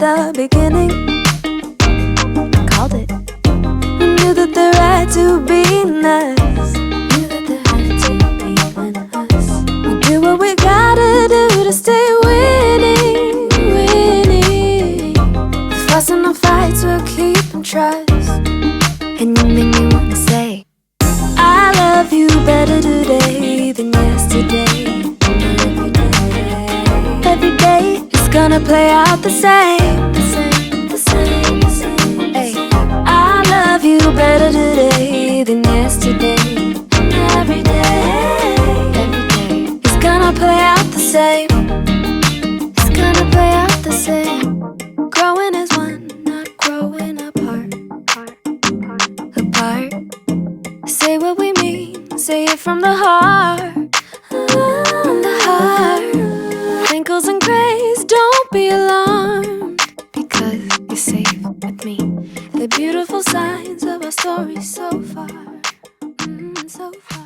the beginning. Called it. We knew that there had to be us. Knew that there had to be us. We do what we gotta do to stay winning, winning. The fuss and the fights we'll keep in trust. And you make me wanna say, I love you better today than yesterday. Every day is gonna play out the same, the same, the same, the same. Hey, I love you better today than yesterday. Every day is gonna play out the same. It's gonna play out the same. Growing as one, not growing apart. Apart. Say what we mean, say it from the heart. From the heart. Wrinkles and grays, don't be alarmed, because you're safe with me. The beautiful signs of our story so far, so far.